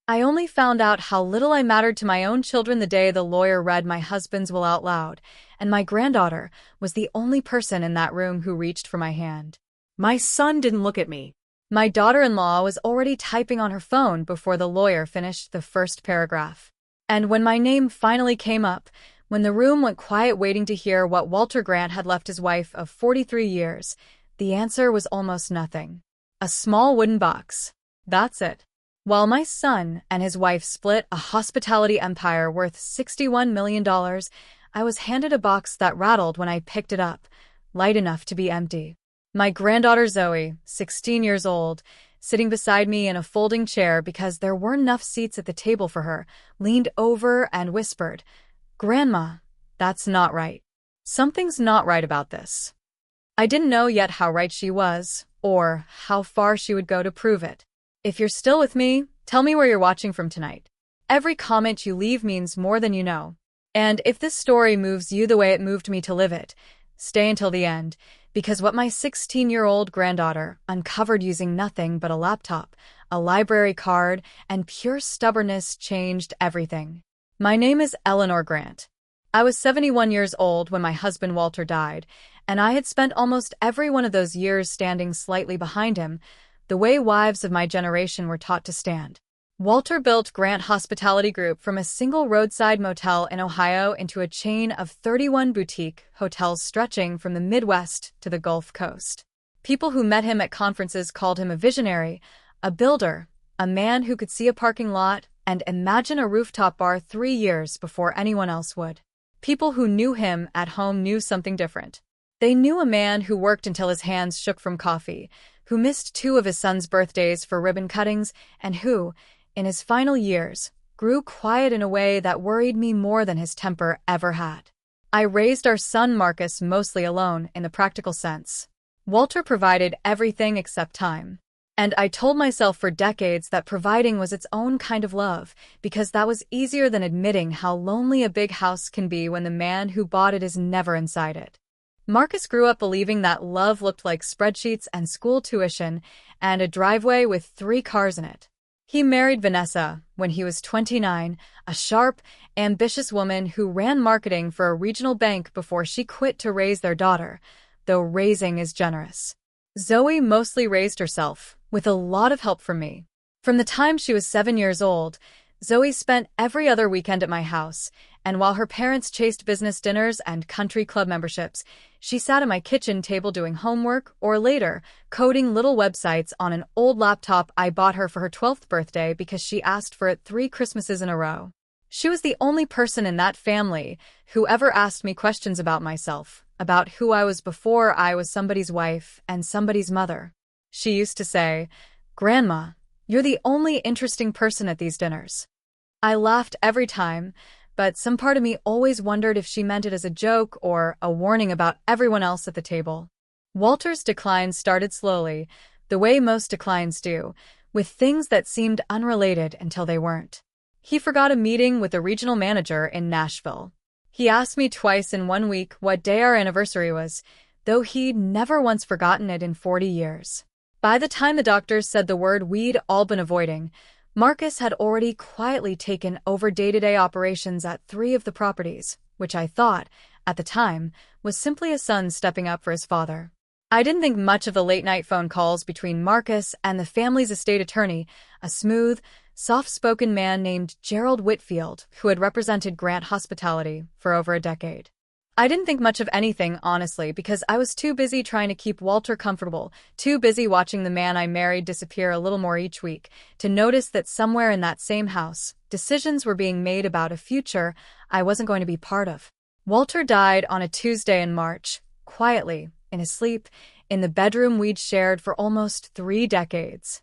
I only found out how little I mattered to my own children the day the lawyer read my husband's will out loud, and my granddaughter was the only person in that room who reached for my hand. My son didn't look at me. My daughter-in-law was already typing on her phone before the lawyer finished the first paragraph. And when my name finally came up, when the room went quiet waiting to hear what Walter Grant had left his wife of 43 years, the answer was almost nothing. A small wooden box. That's it. While my son and his wife split a hospitality empire worth $61 million, I was handed a box that rattled when I picked it up, light enough to be empty. My granddaughter Zoey, 16 years old, sitting beside me in a folding chair because there weren't enough seats at the table for her, leaned over and whispered, "Grandma, that's not right. Something's not right about this." I didn't know yet how right she was, or how far she would go to prove it. If you're still with me, tell me where you're watching from tonight. Every comment you leave means more than you know. And if this story moves you the way it moved me to live it, stay until the end, because what my 16-year-old granddaughter uncovered using nothing but a laptop, a library card, and pure stubbornness changed everything. My name is Eleanor Grant. I was 71 years old when my husband Walter died, and I had spent almost every one of those years standing slightly behind him, the way wives of my generation were taught to stand. Walter built Grant Hospitality Group from a single roadside motel in Ohio into a chain of 31 boutique hotels stretching from the Midwest to the Gulf Coast. People who met him at conferences called him a visionary, a builder, a man who could see a parking lot and imagine a rooftop bar 3 years before anyone else would. People who knew him at home knew something different. They knew a man who worked until his hands shook from coffee, who missed 2 of his sons' birthdays for ribbon cuttings, and who, in his final years, grew quiet in a way that worried me more than his temper ever had. I raised our son Marcus mostly alone in the practical sense. Walter provided everything except time. And I told myself for decades that providing was its own kind of love, because that was easier than admitting how lonely a big house can be when the man who bought it is never inside it. Marcus grew up believing that love looked like spreadsheets and school tuition and a driveway with 3 cars in it. He married Vanessa when he was 29, a sharp, ambitious woman who ran marketing for a regional bank before she quit to raise their daughter, though raising is generous. Zoey mostly raised herself, with a lot of help from me. From the time she was 7 years old, Zoey spent every other weekend at my house, and while her parents chased business dinners and country club memberships, she sat at my kitchen table doing homework or later, coding little websites on an old laptop I bought her for her 12th birthday because she asked for it 3 Christmases in a row. She was the only person in that family who ever asked me questions about myself, about who I was before I was somebody's wife and somebody's mother. She used to say, "Grandma, you're the only interesting person at these dinners." I laughed every time, but some part of me always wondered if she meant it as a joke or a warning about everyone else at the table. Walter's decline started slowly, the way most declines do, with things that seemed unrelated until they weren't. He forgot a meeting with a regional manager in Nashville. He asked me twice in 1 week what day our anniversary was, though he'd never once forgotten it in 40 years. By the time the doctors said the word we'd all been avoiding, Marcus had already quietly taken over day-to-day operations at 3 of the properties, which I thought, at the time, was simply a son stepping up for his father. I didn't think much of the late-night phone calls between Marcus and the family's estate attorney, a smooth, soft-spoken man named Gerald Whitfield, who had represented Grant Hospitality for over a decade. I didn't think much of anything, honestly, because I was too busy trying to keep Walter comfortable, too busy watching the man I married disappear a little more each week, to notice that somewhere in that same house, decisions were being made about a future I wasn't going to be part of. Walter died on a Tuesday in March, quietly, in his sleep, in the bedroom we'd shared for almost 3 decades.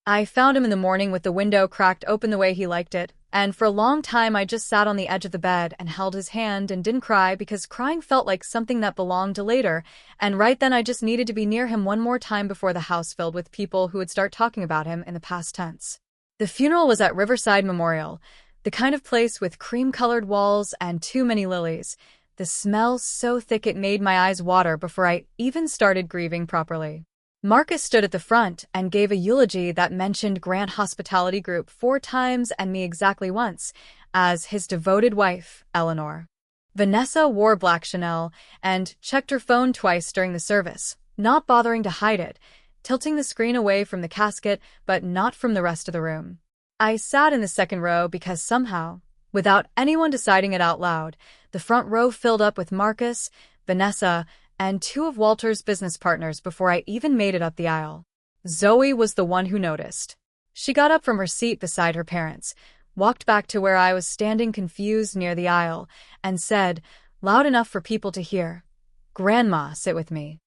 I found him in the morning with the window cracked open the way he liked it, and for a long time I just sat on the edge of the bed and held his hand and didn't cry because crying felt like something that belonged to later, and right then I just needed to be near him one more time before the house filled with people who would start talking about him in the past tense. The funeral was at Riverside Memorial, the kind of place with cream-colored walls and too many lilies, the smell so thick it made my eyes water before I even started grieving properly. Marcus stood at the front and gave a eulogy that mentioned Grant Hospitality Group 4 times and me exactly once, as his devoted wife, Eleanor. Vanessa wore black Chanel and checked her phone twice during the service, not bothering to hide it, tilting the screen away from the casket but not from the rest of the room. I sat in the second row because somehow, without anyone deciding it out loud, the front row filled up with Marcus, Vanessa, and 2 of Walter's business partners before I even made it up the aisle. Zoey was the one who noticed. She got up from her seat beside her parents, walked back to where I was standing confused near the aisle, and said, loud enough for people to hear, "Grandma, sit with me."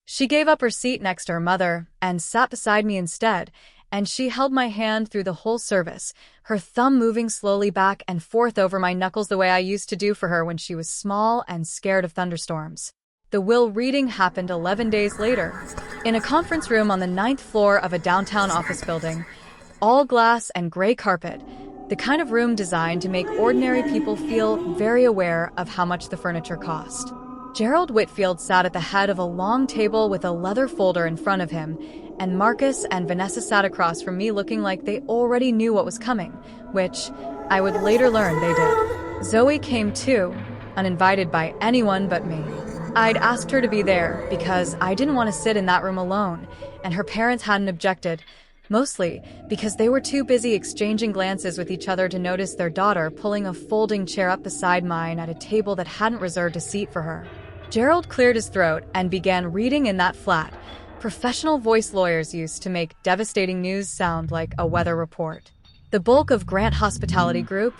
She gave up her seat next to her mother and sat beside me instead, and she held my hand through the whole service, her thumb moving slowly back and forth over my knuckles the way I used to do for her when she was small and scared of thunderstorms. The will reading happened 11 days later, in a conference room on the 9th floor of a downtown office building, all glass and gray carpet, the kind of room designed to make ordinary people feel very aware of how much the furniture cost. Gerald Whitfield sat at the head of a long table with a leather folder in front of him, and Marcus and Vanessa sat across from me looking like they already knew what was coming, which I would later learn they did. Zoey came too, uninvited by anyone but me. I'd asked her to be there because I didn't want to sit in that room alone, and her parents hadn't objected, mostly because they were too busy exchanging glances with each other to notice their daughter pulling a folding chair up beside mine at a table that hadn't reserved a seat for her. Gerald cleared his throat and began reading in that flat, professional voice lawyers used to make devastating news sound like a weather report. The bulk of Grant Hospitality Group,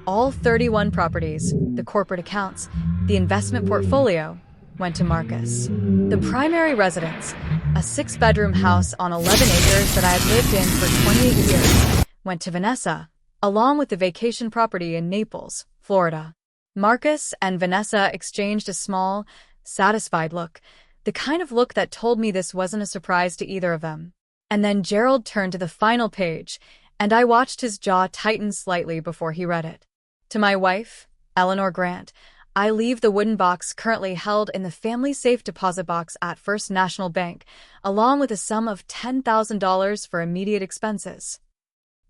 all 31 properties, the corporate accounts, the investment portfolio, went to Marcus. The primary residence, a 6-bedroom house on 11 acres that I had lived in for 28 years, went to Vanessa, along with the vacation property in Naples, Florida. Marcus and Vanessa exchanged a small, satisfied look, the kind of look that told me this wasn't a surprise to either of them. And then Gerald turned to the final page, and I watched his jaw tighten slightly before he read it. To my wife, Eleanor Grant, I leave the wooden box currently held in the family safe deposit box at First National Bank, along with a sum of $10,000 for immediate expenses.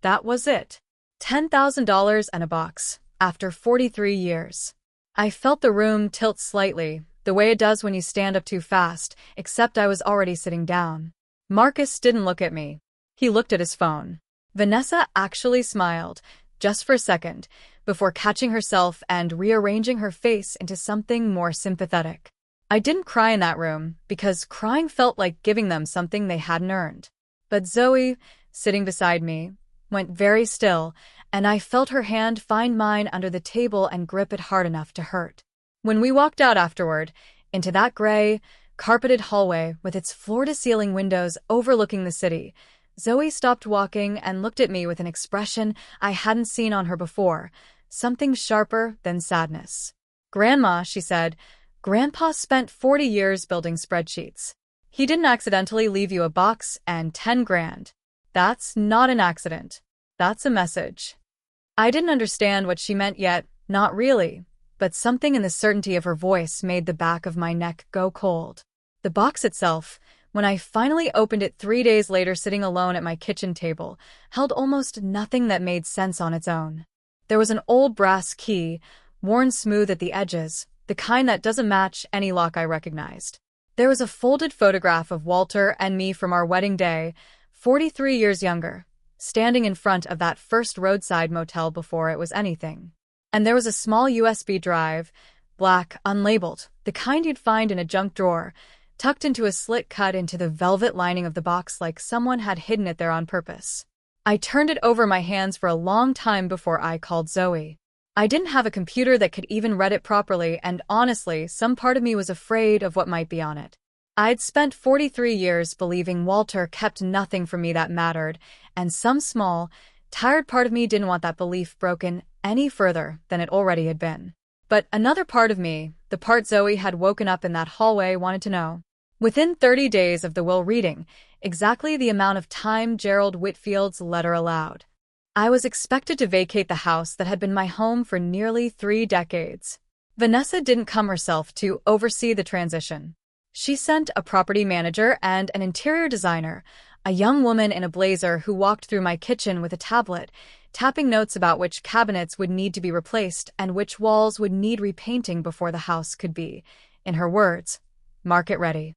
That was it. $10,000 and a box, after 43 years. I felt the room tilt slightly, the way it does when you stand up too fast, except I was already sitting down. Marcus didn't look at me. He looked at his phone. Vanessa actually smiled, just for a second, before catching herself and rearranging her face into something more sympathetic. I didn't cry in that room, because crying felt like giving them something they hadn't earned. But Zoey, sitting beside me, went very still, and I felt her hand find mine under the table and grip it hard enough to hurt. When we walked out afterward, into that gray, carpeted hallway with its floor-to-ceiling windows overlooking the city, Zoey stopped walking and looked at me with an expression I hadn't seen on her before, something sharper than sadness. "Grandma," she said, "Grandpa spent 40 years building spreadsheets. He didn't accidentally leave you a box and 10 grand. That's not an accident. That's a message." I didn't understand what she meant yet, not really, but something in the certainty of her voice made the back of my neck go cold. The box itself, when I finally opened it 3 days later sitting alone at my kitchen table, held almost nothing that made sense on its own. There was an old brass key, worn smooth at the edges, the kind that doesn't match any lock I recognized. There was a folded photograph of Walter and me from our wedding day, 43 years younger, standing in front of that first roadside motel before it was anything. And there was a small USB drive, black, unlabeled, the kind you'd find in a junk drawer, tucked into a slit cut into the velvet lining of the box like someone had hidden it there on purpose. I turned it over my hands for a long time before I called Zoey. I didn't have a computer that could even read it properly, and honestly, some part of me was afraid of what might be on it. I'd spent 43 years believing Walter kept nothing from me that mattered, and some small, tired part of me didn't want that belief broken any further than it already had been. But another part of me, the part Zoey had woken up in that hallway, wanted to know. Within 30 days of the will reading, exactly the amount of time Gerald Whitfield's letter allowed, I was expected to vacate the house that had been my home for nearly 3 decades. Vanessa didn't come herself to oversee the transition. She sent a property manager and an interior designer, a young woman in a blazer who walked through my kitchen with a tablet, tapping notes about which cabinets would need to be replaced and which walls would need repainting before the house could be, in her words, market ready.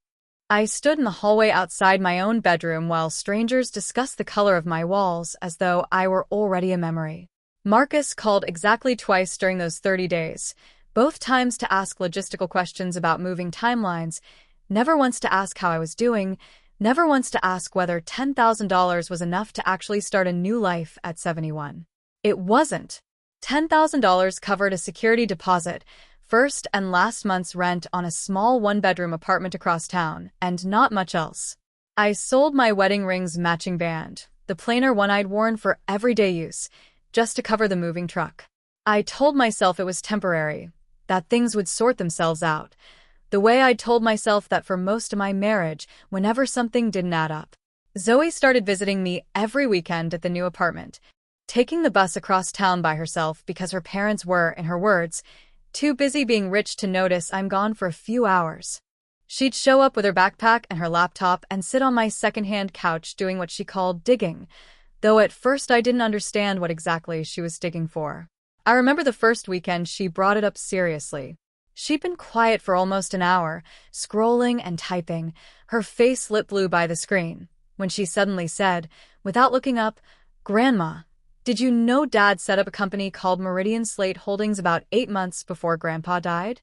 I stood in the hallway outside my own bedroom while strangers discussed the color of my walls as though I were already a memory. Marcus called exactly twice during those 30 days, both times to ask logistical questions about moving timelines, never once to ask how I was doing, never once to ask whether $10,000 was enough to actually start a new life at 71. It wasn't. $10,000 covered a security deposit, first and last month's rent on a small one-bedroom apartment across town, and not much else. I sold my wedding ring's matching band, the plainer one I'd worn for everyday use, just to cover the moving truck. I told myself it was temporary, that things would sort themselves out, the way I'd told myself that for most of my marriage, whenever something didn't add up. Zoey started visiting me every weekend at the new apartment, taking the bus across town by herself because her parents were, in her words, too busy being rich to notice I'm gone for a few hours. She'd show up with her backpack and her laptop and sit on my secondhand couch doing what she called digging, though at first I didn't understand what exactly she was digging for. I remember the first weekend she brought it up seriously. She'd been quiet for almost an hour, scrolling and typing, her face lit blue by the screen, when she suddenly said, without looking up, "Grandma, did you know Dad set up a company called Meridian Slate Holdings about 8 months before Grandpa died?"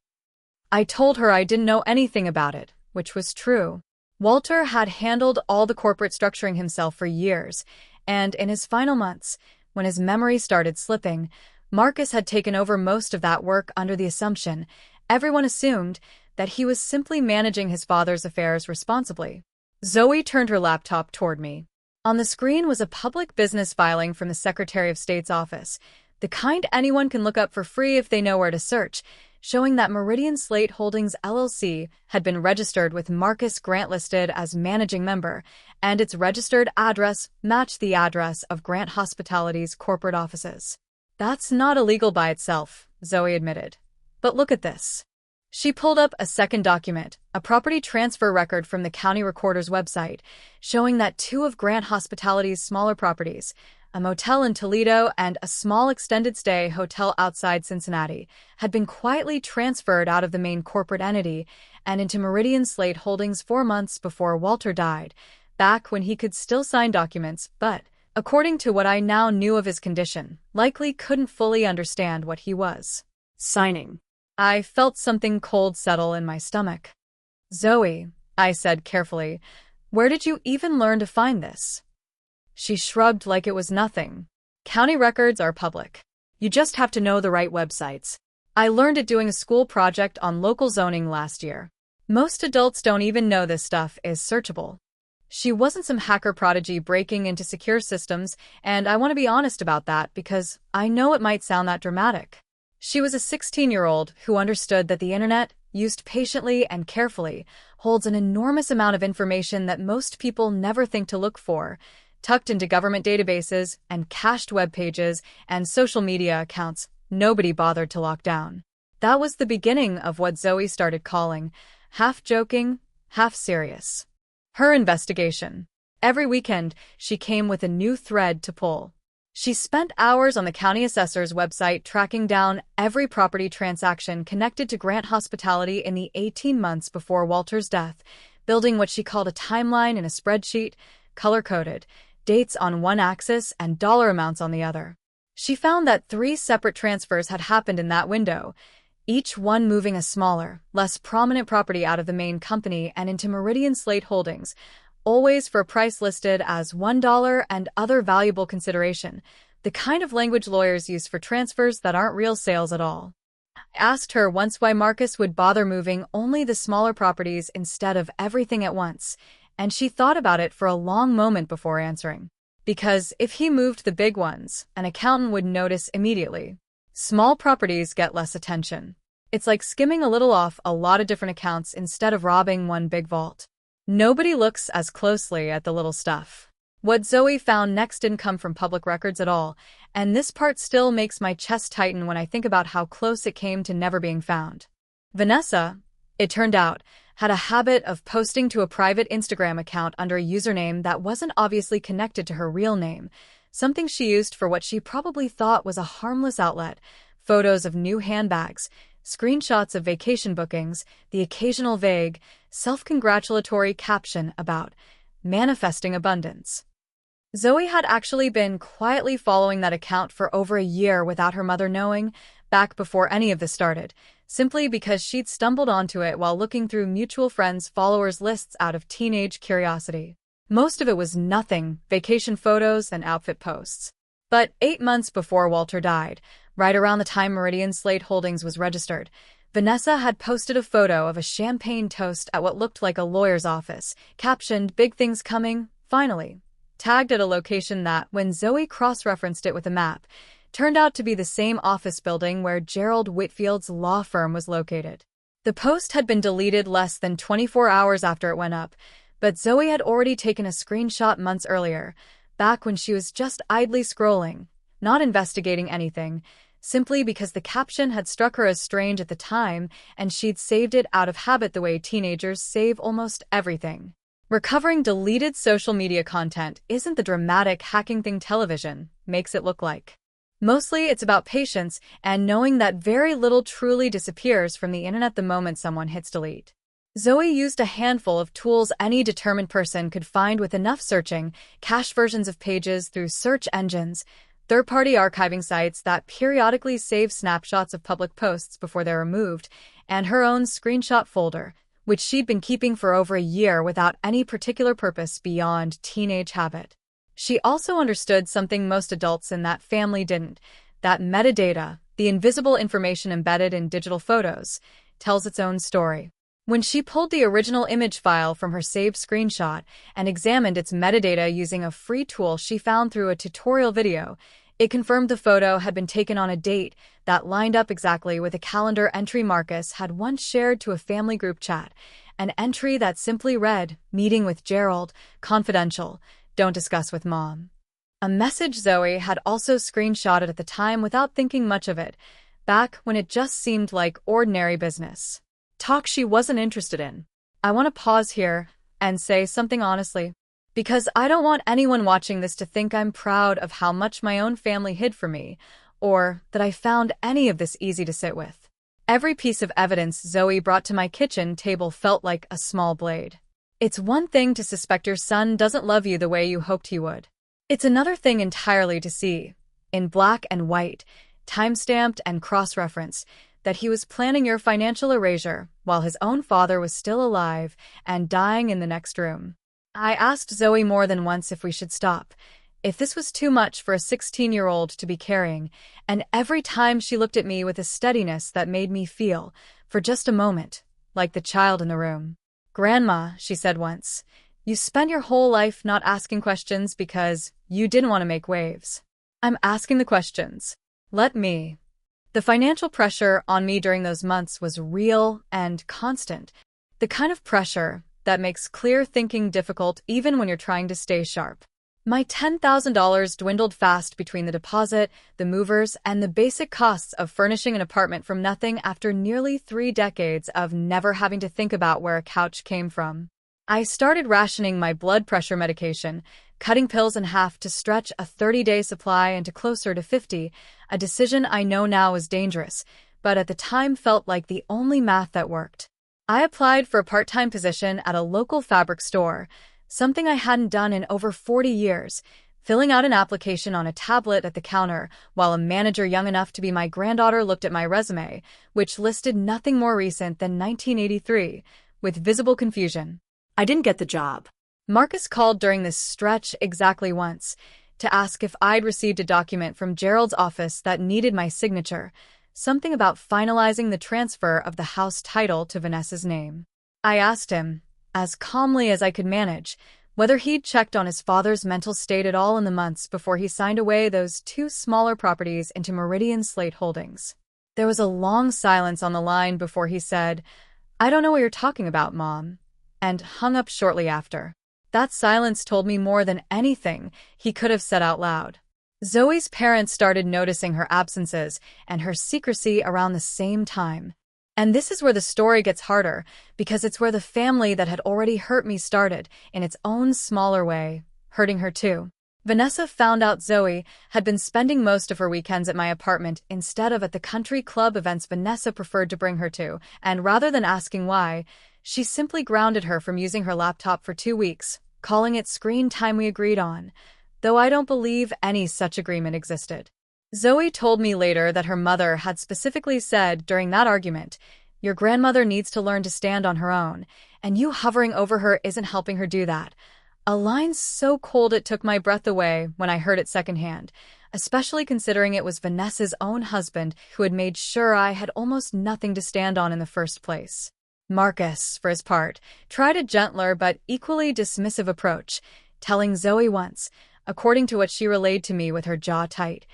I told her I didn't know anything about it, which was true. Walter had handled all the corporate structuring himself for years, and in his final months, when his memory started slipping, Marcus had taken over most of that work under the assumption, everyone assumed, that he was simply managing his father's affairs responsibly. Zoey turned her laptop toward me. On the screen was a public business filing from the Secretary of State's office, the kind anyone can look up for free if they know where to search, showing that Meridian Slate Holdings LLC had been registered with Marcus Grant listed as managing member, and its registered address matched the address of Grant Hospitality's corporate offices. "That's not illegal by itself," Zoey admitted. "But look at this." She pulled up a second document, a property transfer record from the county recorder's website, showing that 2 of Grant Hospitality's smaller properties, a motel in Toledo and a small extended-stay hotel outside Cincinnati, had been quietly transferred out of the main corporate entity and into Meridian Slate Holdings 4 months before Walter died, back when he could still sign documents, but, according to what I now knew of his condition, likely couldn't fully understand what he was signing. I felt something cold settle in my stomach. "Zoey," I said carefully, "where did you even learn to find this?" She shrugged like it was nothing. "County records are public. You just have to know the right websites. I learned it doing a school project on local zoning last year. Most adults don't even know this stuff is searchable." She wasn't some hacker prodigy breaking into secure systems, and I want to be honest about that because I know it might sound that dramatic. She was a 16-year-old who understood that the internet, used patiently and carefully, holds an enormous amount of information that most people never think to look for, tucked into government databases and cached web pages and social media accounts nobody bothered to lock down. That was the beginning of what Zoey started calling, half joking, half serious, her investigation. Every weekend, she came with a new thread to pull. She spent hours on the county assessor's website tracking down every property transaction connected to Grant Hospitality in the 18 months before Walter's death, building what she called a timeline in a spreadsheet, color-coded, dates on one axis and dollar amounts on the other. She found that 3 separate transfers had happened in that window, each one moving a smaller, less prominent property out of the main company and into Meridian Slate Holdings, always for a price listed as $1 and other valuable consideration, the kind of language lawyers use for transfers that aren't real sales at all. I asked her once why Marcus would bother moving only the smaller properties instead of everything at once, and she thought about it for a long moment before answering. Because if he moved the big ones, an accountant would notice immediately. Small properties get less attention. It's like skimming a little off a lot of different accounts instead of robbing one big vault. Nobody looks as closely at the little stuff. What Zoey found next didn't come from public records at all, and this part still makes my chest tighten when I think about how close it came to never being found. Vanessa, it turned out, had a habit of posting to a private Instagram account under a username that wasn't obviously connected to her real name, something she used for what she probably thought was a harmless outlet: photos of new handbags, screenshots of vacation bookings, the occasional vague, self-congratulatory caption about manifesting abundance. Zoey had actually been quietly following that account for over a year without her mother knowing, back before any of this started, simply because she'd stumbled onto it while looking through mutual friends' followers lists out of teenage curiosity. Most of it was nothing, vacation photos and outfit posts. But 8 months before Walter died, right around the time Meridian Slate Holdings was registered, Vanessa had posted a photo of a champagne toast at what looked like a lawyer's office, captioned "Big things coming, finally," tagged at a location that, when Zoey cross-referenced it with a map, turned out to be the same office building where Gerald Whitfield's law firm was located. The post had been deleted less than 24 hours after it went up, but Zoey had already taken a screenshot months earlier, back when she was just idly scrolling, not investigating anything, simply because the caption had struck her as strange at the time and she'd saved it out of habit the way teenagers save almost everything. Recovering deleted social media content isn't the dramatic hacking thing television makes it look like. Mostly it's about patience and knowing that very little truly disappears from the internet the moment someone hits delete. Zoey used a handful of tools any determined person could find with enough searching: cached versions of pages through search engines, third-party archiving sites that periodically save snapshots of public posts before they're removed, and her own screenshot folder, which she'd been keeping for over a year without any particular purpose beyond teenage habit. She also understood something most adults in that family didn't: that metadata, the invisible information embedded in digital photos, tells its own story. When she pulled the original image file from her saved screenshot and examined its metadata using a free tool she found through a tutorial video, it confirmed the photo had been taken on a date that lined up exactly with a calendar entry Marcus had once shared to a family group chat, an entry that simply read, "Meeting with Gerald, confidential, don't discuss with mom." A message Zoey had also screenshotted at the time without thinking much of it, back when it just seemed like ordinary business talk she wasn't interested in. I want to pause here and say something honestly, because I don't want anyone watching this to think I'm proud of how much my own family hid from me, or that I found any of this easy to sit with. Every piece of evidence Zoey brought to my kitchen table felt like a small blade. It's one thing to suspect your son doesn't love you the way you hoped he would. It's another thing entirely to see, in black and white, time-stamped and cross-referenced, that he was planning your financial erasure while his own father was still alive and dying in the next room. I asked Zoey more than once if we should stop, if this was too much for a 16-year-old to be carrying, and every time she looked at me with a steadiness that made me feel, for just a moment, like the child in the room. "Grandma," she said once, "you spent your whole life not asking questions because you didn't want to make waves. I'm asking the questions. Let me." The financial pressure on me during those months was real and constant, the kind of pressure that makes clear thinking difficult even when you're trying to stay sharp. My $10,000 dwindled fast between the deposit, the movers, and the basic costs of furnishing an apartment from nothing after nearly 3 decades of never having to think about where a couch came from. I started rationing my blood pressure medication, cutting pills in half to stretch a 30-day supply into closer to 50, a decision I know now is dangerous, but at the time felt like the only math that worked. I applied for a part-time position at a local fabric store, something I hadn't done in over 40 years, filling out an application on a tablet at the counter while a manager young enough to be my granddaughter looked at my resume, which listed nothing more recent than 1983, with visible confusion. I didn't get the job. Marcus called during this stretch exactly once to ask if I'd received a document from Gerald's office that needed my signature, something about finalizing the transfer of the house title to Vanessa's name. I asked him, as calmly as I could manage, whether he'd checked on his father's mental state at all in the months before he signed away those 2 smaller properties into Meridian Slate Holdings. There was a long silence on the line before he said, "I don't know what you're talking about, Mom," and hung up shortly after. That silence told me more than anything he could have said out loud. Zoey's parents started noticing her absences and her secrecy around the same time. And this is where the story gets harder, because it's where the family that had already hurt me started, in its own smaller way, hurting her too. Vanessa found out Zoey had been spending most of her weekends at my apartment instead of at the country club events Vanessa preferred to bring her to, and rather than asking why, she simply grounded her from using her laptop for 2 weeks, calling it screen time we agreed on, though I don't believe any such agreement existed. Zoey told me later that her mother had specifically said during that argument, "Your grandmother needs to learn to stand on her own, and you hovering over her isn't helping her do that." A line so cold it took my breath away when I heard it secondhand, especially considering it was Vanessa's own husband who had made sure I had almost nothing to stand on in the first place. Marcus, for his part, tried a gentler but equally dismissive approach, telling Zoey once, according to what she relayed to me with her jaw tight,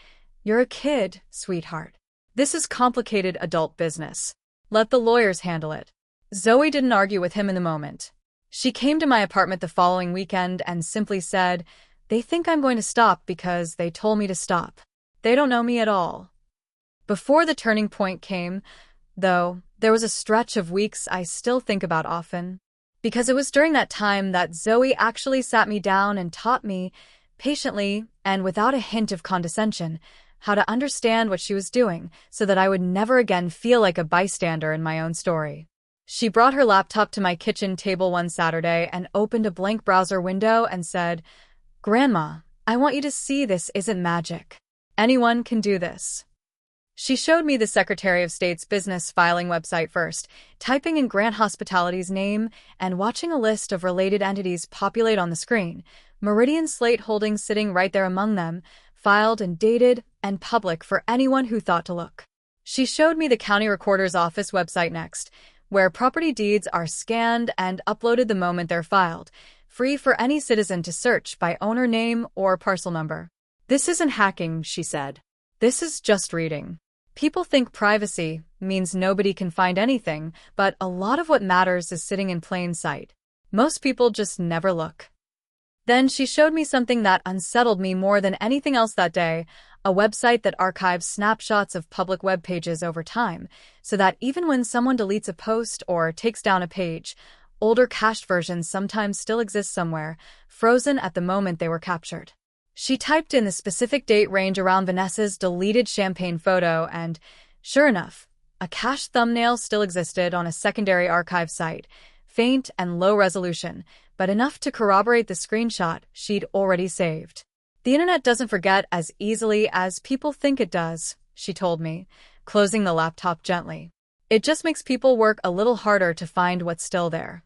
"You're a kid, sweetheart. This is complicated adult business. Let the lawyers handle it." Zoey didn't argue with him in the moment. She came to my apartment the following weekend and simply said, "They think I'm going to stop because they told me to stop. They don't know me at all." Before the turning point came, though, there was a stretch of weeks I still think about often, because it was during that time that Zoey actually sat me down and taught me, patiently and without a hint of condescension, how to understand what she was doing so that I would never again feel like a bystander in my own story. She brought her laptop to my kitchen table one Saturday and opened a blank browser window and said, "Grandma, I want you to see this isn't magic. Anyone can do this." She showed me the Secretary of State's business filing website first, typing in Grant Hospitality's name and watching a list of related entities populate on the screen, Meridian Slate Holdings sitting right there among them, filed and dated and public for anyone who thought to look. She showed me the county recorder's office website next, where property deeds are scanned and uploaded the moment they're filed, free for any citizen to search by owner name or parcel number. "This isn't hacking," she said. "This is just reading. People think privacy means nobody can find anything, but a lot of what matters is sitting in plain sight. Most people just never look." Then she showed me something that unsettled me more than anything else that day, a website that archives snapshots of public web pages over time, so that even when someone deletes a post or takes down a page, older cached versions sometimes still exist somewhere, frozen at the moment they were captured. She typed in the specific date range around Vanessa's deleted champagne photo and, sure enough, a cached thumbnail still existed on a secondary archive site, faint and low resolution, but enough to corroborate the screenshot she'd already saved. "The internet doesn't forget as easily as people think it does," she told me, closing the laptop gently. "It just makes people work a little harder to find what's still there."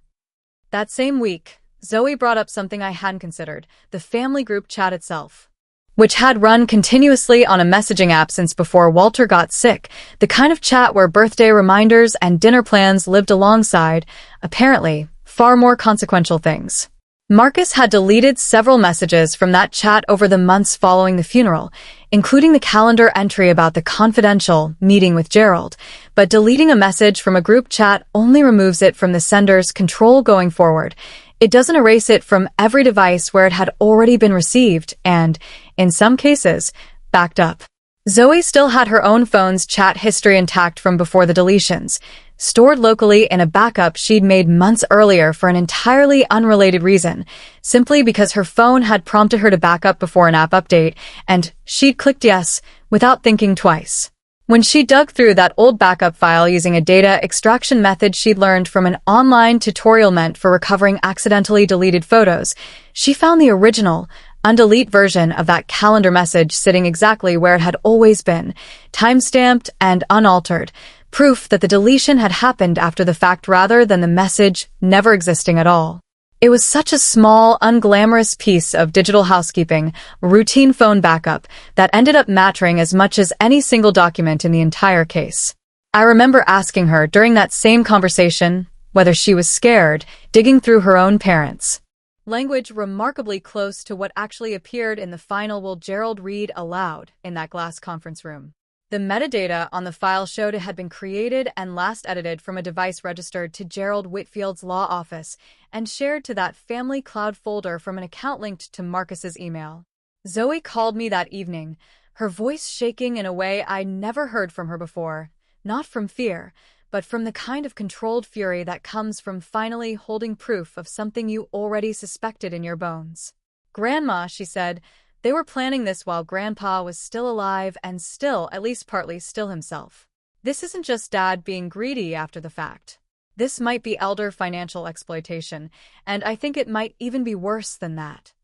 That same week, Zoey brought up something I hadn't considered, the family group chat itself, which had run continuously on a messaging app since before Walter got sick, the kind of chat where birthday reminders and dinner plans lived alongside, apparently, far more consequential things. Marcus had deleted several messages from that chat over the months following the funeral, including the calendar entry about the confidential meeting with Gerald, but deleting a message from a group chat only removes it from the sender's control going forward. It doesn't erase it from every device where it had already been received and, in some cases, backed up. Zoey still had her own phone's chat history intact from before the deletions, stored locally in a backup she'd made months earlier for an entirely unrelated reason, simply because her phone had prompted her to back up before an app update, and she'd clicked yes without thinking twice. When she dug through that old backup file using a data extraction method she'd learned from an online tutorial meant for recovering accidentally deleted photos, she found the original, undelete version of that calendar message sitting exactly where it had always been, time-stamped and unaltered, proof that the deletion had happened after the fact rather than the message never existing at all. It was such a small, unglamorous piece of digital housekeeping, routine phone backup, that ended up mattering as much as any single document in the entire case. I remember asking her during that same conversation whether she was scared, digging through her own parents' language remarkably close to what actually appeared in the final will Gerald read aloud in that glass conference room. The metadata on the file showed it had been created and last edited from a device registered to Gerald Whitfield's law office and shared to that family cloud folder from an account linked to Marcus's email. Zoey called me that evening, her voice shaking in a way I'd never heard from her before, not from fear, but from the kind of controlled fury that comes from finally holding proof of something you already suspected in your bones. "Grandma," she said, "they were planning this while Grandpa was still alive and still, at least partly, still himself. This isn't just Dad being greedy after the fact. This might be elder financial exploitation, and I think it might even be worse than that."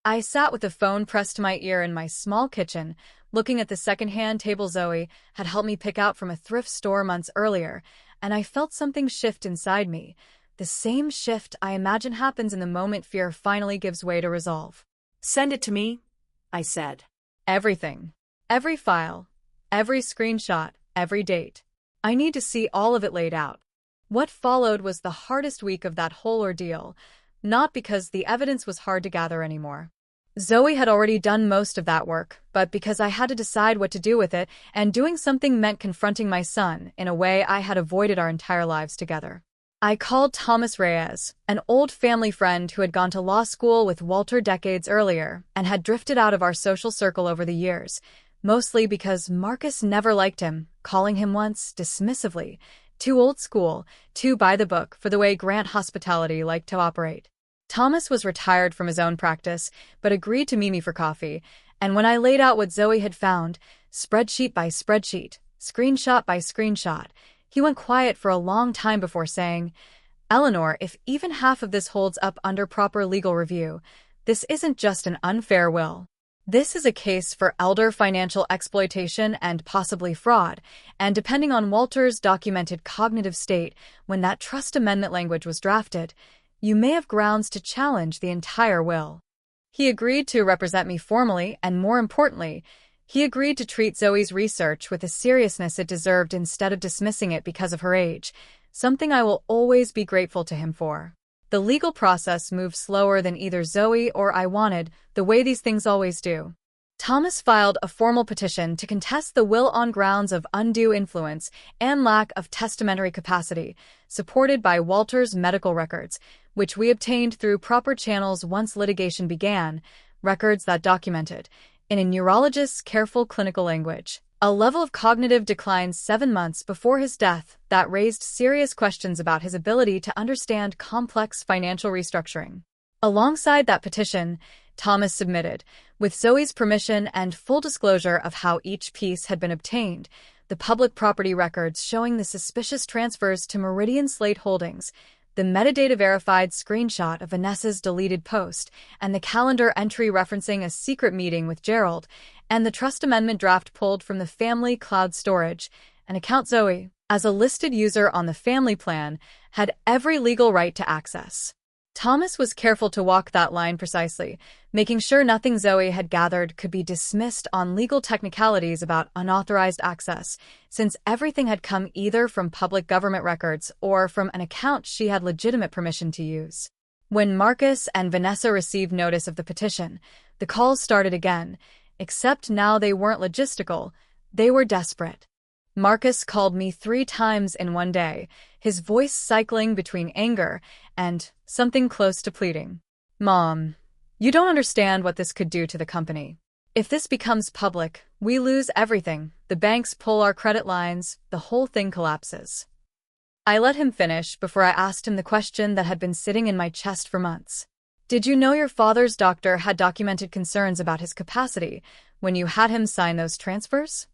I sat with the phone pressed to my ear in my small kitchen, looking at the secondhand table Zoey had helped me pick out from a thrift store months earlier, and I felt something shift inside me, the same shift I imagine happens in the moment fear finally gives way to resolve. "Send it to me," I said. Everything. Every file. Every screenshot. Every date. I need to see all of it laid out. What followed was the hardest week of that whole ordeal, not because the evidence was hard to gather anymore. Zoey had already done most of that work, but because I had to decide what to do with it, and doing something meant confronting my son in a way I had avoided our entire lives together. I called Thomas Reyes, an old family friend who had gone to law school with Walter decades earlier and had drifted out of our social circle over the years, mostly because Marcus never liked him, calling him once, dismissively, too old school, too by the book for the way Grant hospitality liked to operate. Thomas was retired from his own practice, but agreed to meet me for coffee, and when I laid out what Zoey had found, spreadsheet by spreadsheet, screenshot by screenshot, he went quiet for a long time before saying, "Eleanor, if even half of this holds up under proper legal review, this isn't just an unfair will. This is a case for elder financial exploitation and possibly fraud, and depending on Walter's documented cognitive state when that trust amendment language was drafted, you may have grounds to challenge the entire will." He agreed to represent me formally, and more importantly, he agreed to treat Zoey's research with the seriousness it deserved instead of dismissing it because of her age, something I will always be grateful to him for. The legal process moved slower than either Zoey or I wanted, the way these things always do. Thomas filed a formal petition to contest the will on grounds of undue influence and lack of testamentary capacity, supported by Walter's medical records, which we obtained through proper channels once litigation began, records that documented, in a neurologist's careful clinical language, a level of cognitive decline 7 months before his death that raised serious questions about his ability to understand complex financial restructuring. Alongside that petition, Thomas submitted, with Zoey's permission and full disclosure of how each piece had been obtained, the public property records showing the suspicious transfers to Meridian Slate Holdings, the metadata-verified screenshot of Vanessa's deleted post, and the calendar entry referencing a secret meeting with Gerald, and the trust amendment draft pulled from the family cloud storage, an account Zoey, as a listed user on the family plan, had every legal right to access. Thomas was careful to walk that line precisely, making sure nothing Zoey had gathered could be dismissed on legal technicalities about unauthorized access, since everything had come either from public government records or from an account she had legitimate permission to use. When Marcus and Vanessa received notice of the petition, the calls started again, except now they weren't logistical, they were desperate. Marcus called me 3 times in one day, his voice cycling between anger and something close to pleading. "Mom, you don't understand what this could do to the company. If this becomes public, we lose everything. The banks pull our credit lines, the whole thing collapses." I let him finish before I asked him the question that had been sitting in my chest for months. "Did you know your father's doctor had documented concerns about his capacity when you had him sign those transfers?"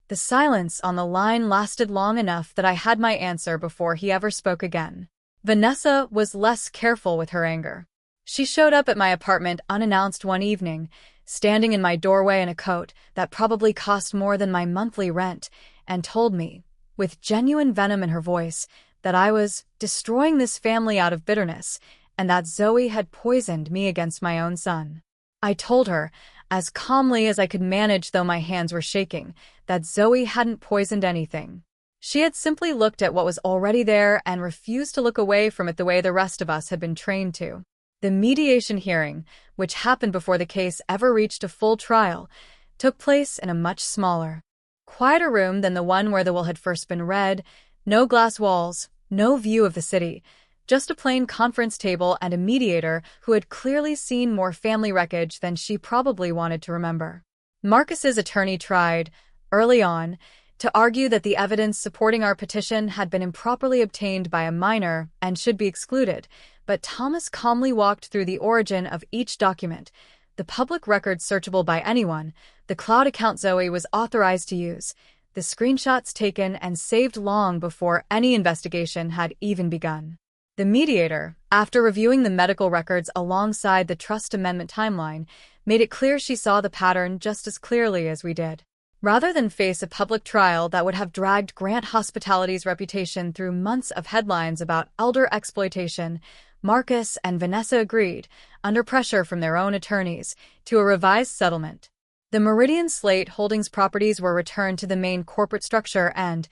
The silence on the line lasted long enough that I had my answer before he ever spoke again. Vanessa was less careful with her anger. She showed up at my apartment unannounced one evening, standing in my doorway in a coat that probably cost more than my monthly rent, and told me, with genuine venom in her voice, that I was destroying this family out of bitterness, and that Zoey had poisoned me against my own son. I told her, as calmly as I could manage though my hands were shaking, that Zoey hadn't poisoned anything. She had simply looked at what was already there and refused to look away from it the way the rest of us had been trained to. The mediation hearing, which happened before the case ever reached a full trial, took place in a much smaller, quieter room than the one where the will had first been read, no glass walls, no view of the city, just a plain conference table and a mediator who had clearly seen more family wreckage than she probably wanted to remember. Marcus's attorney tried, early on, to argue that the evidence supporting our petition had been improperly obtained by a minor and should be excluded, but Thomas calmly walked through the origin of each document, the public record searchable by anyone, the cloud account Zoey was authorized to use, the screenshots taken and saved long before any investigation had even begun. The mediator, after reviewing the medical records alongside the trust amendment timeline, made it clear she saw the pattern just as clearly as we did. Rather than face a public trial that would have dragged Grant Hospitality's reputation through months of headlines about elder exploitation, Marcus and Vanessa agreed, under pressure from their own attorneys, to a revised settlement. The Meridian Slate Holdings properties were returned to the main corporate structure and,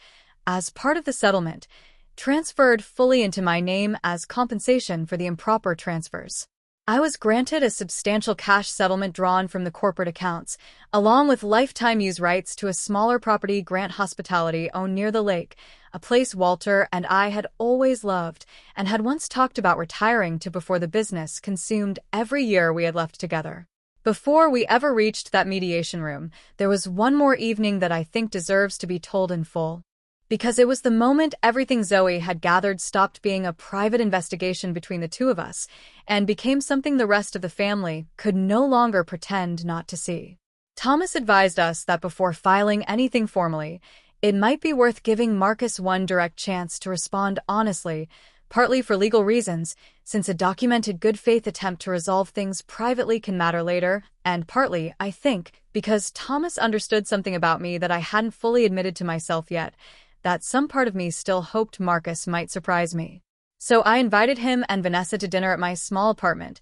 as part of the settlement, transferred fully into my name as compensation for the improper transfers. I was granted a substantial cash settlement drawn from the corporate accounts, along with lifetime use rights to a smaller property Grant Hospitality owned near the lake, a place Walter and I had always loved and had once talked about retiring to before the business consumed every year we had left together. Before we ever reached that mediation room, there was one more evening that I think deserves to be told in full. Because it was the moment everything Zoey had gathered stopped being a private investigation between the two of us and became something the rest of the family could no longer pretend not to see. Thomas advised us that before filing anything formally, it might be worth giving Marcus one direct chance to respond honestly, partly for legal reasons, since a documented good faith attempt to resolve things privately can matter later, and partly, I think, because Thomas understood something about me that I hadn't fully admitted to myself yet, that some part of me still hoped Marcus might surprise me. So I invited him and Vanessa to dinner at my small apartment,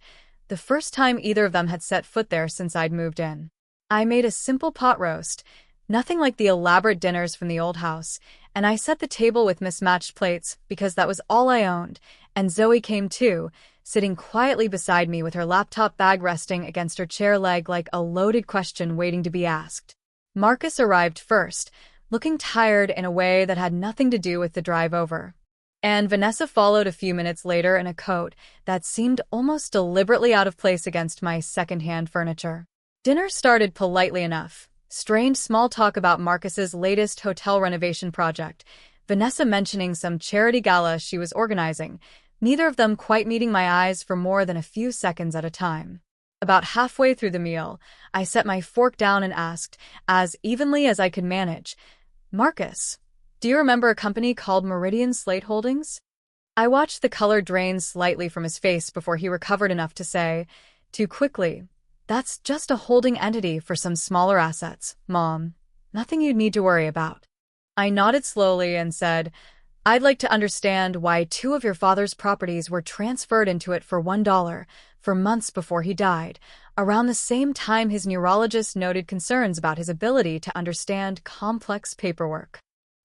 the first time either of them had set foot there since I'd moved in. I made a simple pot roast, nothing like the elaborate dinners from the old house, and I set the table with mismatched plates because that was all I owned, and Zoey came too, sitting quietly beside me with her laptop bag resting against her chair leg like a loaded question waiting to be asked. Marcus arrived first, looking tired in a way that had nothing to do with the drive over. And Vanessa followed a few minutes later in a coat that seemed almost deliberately out of place against my second-hand furniture. Dinner started politely enough. Strained small talk about Marcus's latest hotel renovation project, Vanessa mentioning some charity gala she was organizing, neither of them quite meeting my eyes for more than a few seconds at a time. About halfway through the meal, I set my fork down and asked, as evenly as I could manage, "Marcus, do you remember a company called Meridian Slate Holdings?" I watched the color drain slightly from his face before he recovered enough to say, too quickly, "That's just a holding entity for some smaller assets, Mom. Nothing you'd need to worry about." I nodded slowly and said, "I'd like to understand why two of your father's properties were transferred into it for $1 for months before he died, around the same time his neurologist noted concerns about his ability to understand complex paperwork."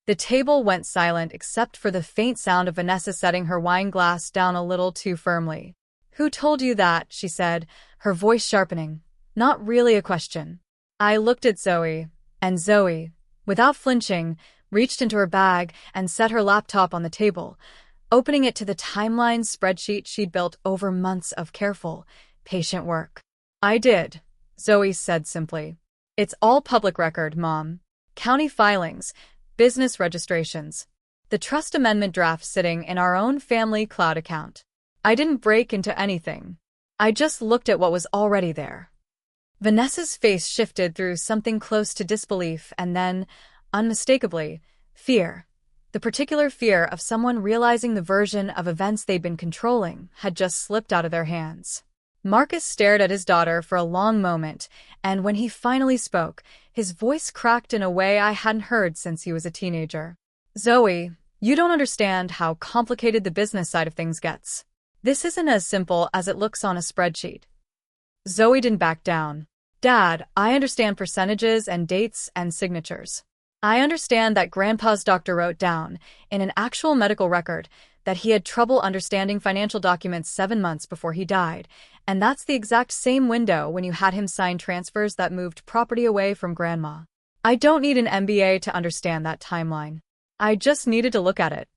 The table went silent except for the faint sound of Vanessa setting her wine glass down a little too firmly. "Who told you that?" she said, her voice sharpening. Not really a question. I looked at Zoey, and Zoey, without flinching, reached into her bag and set her laptop on the table, opening it to the timeline spreadsheet she'd built over months of careful, patient work. "I did," Zoey said simply. "It's all public record, Mom. County filings, business registrations. The trust amendment draft sitting in our own family cloud account. I didn't break into anything. I just looked at what was already there." Vanessa's face shifted through something close to disbelief and then, unmistakably, fear. The particular fear of someone realizing the version of events they'd been controlling had just slipped out of their hands. Marcus stared at his daughter for a long moment, and when he finally spoke, his voice cracked in a way I hadn't heard since he was a teenager. "Zoey, you don't understand how complicated the business side of things gets. This isn't as simple as it looks on a spreadsheet." Zoey didn't back down. "Dad, I understand percentages and dates and signatures. I understand that Grandpa's doctor wrote down, in an actual medical record, that he had trouble understanding financial documents 7 months before he died, and that's the exact same window when you had him sign transfers that moved property away from Grandma. I don't need an MBA to understand that timeline. I just needed to look at it."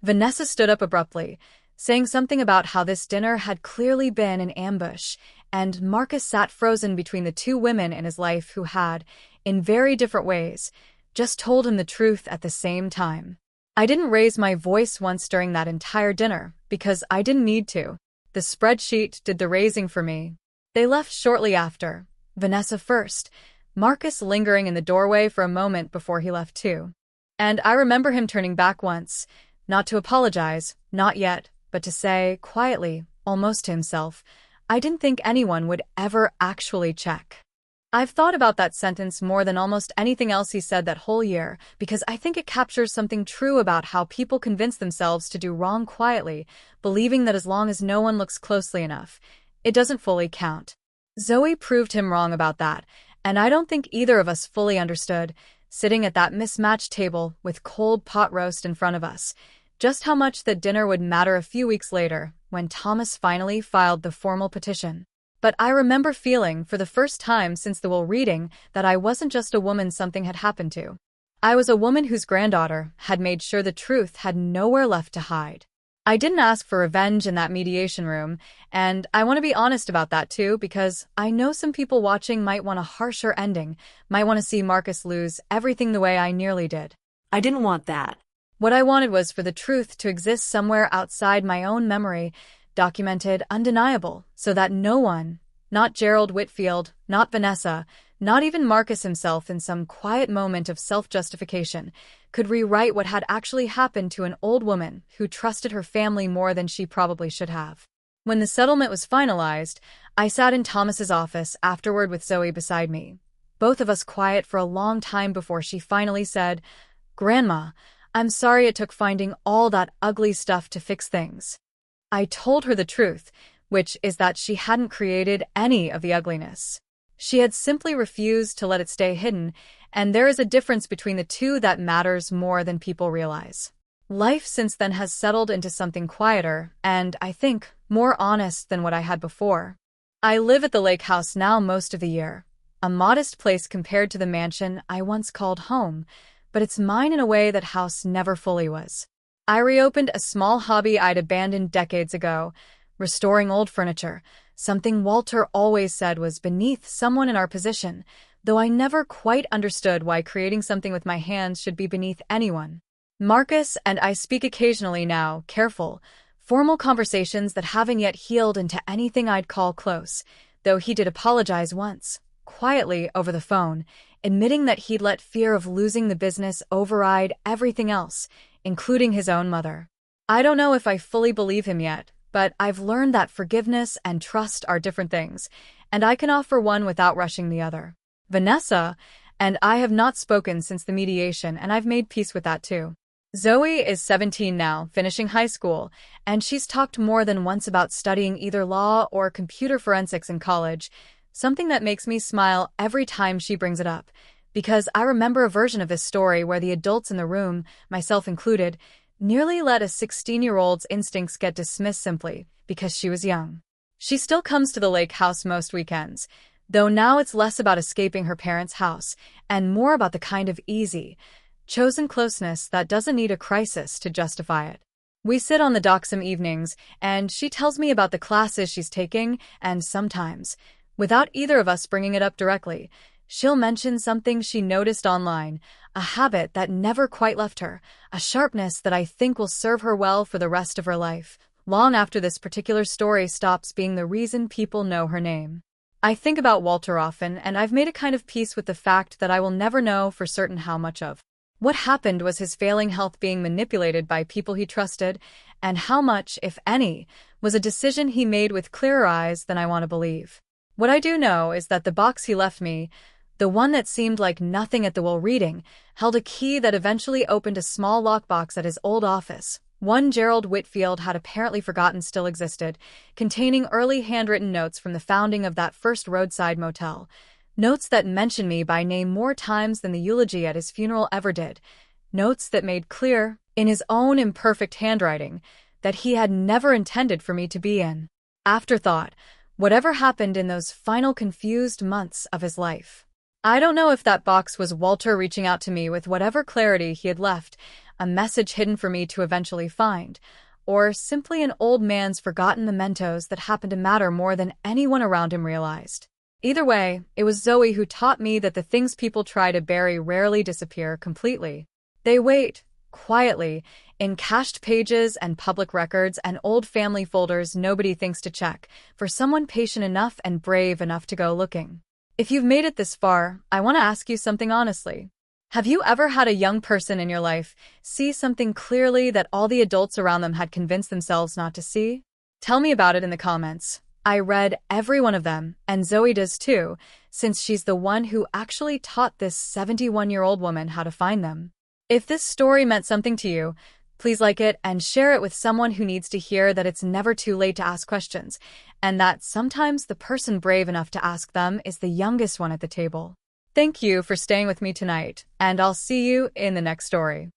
Vanessa stood up abruptly, saying something about how this dinner had clearly been an ambush, and Marcus sat frozen between the two women in his life who had, in very different ways, just told him the truth at the same time. I didn't raise my voice once during that entire dinner, because I didn't need to. The spreadsheet did the raising for me. They left shortly after, Vanessa first, Marcus lingering in the doorway for a moment before he left too. And I remember him turning back once, not to apologize, not yet, but to say, quietly, almost to himself, I didn't think anyone would ever actually check. I've thought about that sentence more than almost anything else he said that whole year, because I think it captures something true about how people convince themselves to do wrong quietly, believing that as long as no one looks closely enough, it doesn't fully count. Zoey proved him wrong about that, and I don't think either of us fully understood, sitting at that mismatched table with cold pot roast in front of us, just how much that dinner would matter a few weeks later, when Thomas finally filed the formal petition. But I remember feeling, for the first time since the will reading, that I wasn't just a woman something had happened to. I was a woman whose granddaughter had made sure the truth had nowhere left to hide. I didn't ask for revenge in that mediation room, and I want to be honest about that too, because I know some people watching might want a harsher ending, might want to see Marcus lose everything the way I nearly did. I didn't want that. What I wanted was for the truth to exist somewhere outside my own memory, documented, undeniable, so that no one, not Gerald Whitfield, not Vanessa, not even Marcus himself in some quiet moment of self-justification, could rewrite what had actually happened to an old woman who trusted her family more than she probably should have. When the settlement was finalized, I sat in Thomas's office afterward with Zoey beside me, both of us quiet for a long time before she finally said, "Grandma, I'm sorry it took finding all that ugly stuff to fix things." I told her the truth, which is that she hadn't created any of the ugliness. She had simply refused to let it stay hidden, and there is a difference between the two that matters more than people realize. Life since then has settled into something quieter, and, I think, more honest than what I had before. I live at the lake house now most of the year, a modest place compared to the mansion I once called home, but it's mine in a way that house never fully was. I reopened a small hobby I'd abandoned decades ago, restoring old furniture, something Walter always said was beneath someone in our position, though I never quite understood why creating something with my hands should be beneath anyone. Marcus and I speak occasionally now, careful, formal conversations that haven't yet healed into anything I'd call close, though he did apologize once, quietly over the phone, admitting that he'd let fear of losing the business override everything else, including his own mother. I don't know if I fully believe him yet, but I've learned that forgiveness and trust are different things, and I can offer one without rushing the other. Vanessa and I have not spoken since the mediation, and I've made peace with that too. Zoey is 17 now, finishing high school, and she's talked more than once about studying either law or computer forensics in college, something that makes me smile every time she brings it up, because I remember a version of this story where the adults in the room, myself included, nearly let a 16-year-old's instincts get dismissed simply because she was young. She still comes to the lake house most weekends, though now it's less about escaping her parents' house and more about the kind of easy, chosen closeness that doesn't need a crisis to justify it. We sit on the dock some evenings, and she tells me about the classes she's taking, and sometimes, without either of us bringing it up directly, she'll mention something she noticed online, a habit that never quite left her, a sharpness that I think will serve her well for the rest of her life, long after this particular story stops being the reason people know her name. I think about Walter often, and I've made a kind of peace with the fact that I will never know for certain how much of what happened was his failing health being manipulated by people he trusted, and how much, if any, was a decision he made with clearer eyes than I want to believe. What I do know is that the box he left me, the one that seemed like nothing at the will reading, held a key that eventually opened a small lockbox at his old office, one Gerald Whitfield had apparently forgotten still existed, containing early handwritten notes from the founding of that first roadside motel, notes that mentioned me by name more times than the eulogy at his funeral ever did, notes that made clear, in his own imperfect handwriting, that he had never intended for me to be in afterthought, whatever happened in those final confused months of his life. I don't know if that box was Walter reaching out to me with whatever clarity he had left, a message hidden for me to eventually find, or simply an old man's forgotten mementos that happened to matter more than anyone around him realized. Either way, it was Zoey who taught me that the things people try to bury rarely disappear completely. They wait, quietly, in cached pages and public records and old family folders nobody thinks to check, for someone patient enough and brave enough to go looking. If you've made it this far, I want to ask you something honestly. Have you ever had a young person in your life see something clearly that all the adults around them had convinced themselves not to see? Tell me about it in the comments. I read every one of them, and Zoey does too, since she's the one who actually taught this 71-year-old woman how to find them. If this story meant something to you, please like it and share it with someone who needs to hear that it's never too late to ask questions, and that sometimes the person brave enough to ask them is the youngest one at the table. Thank you for staying with me tonight, and I'll see you in the next story.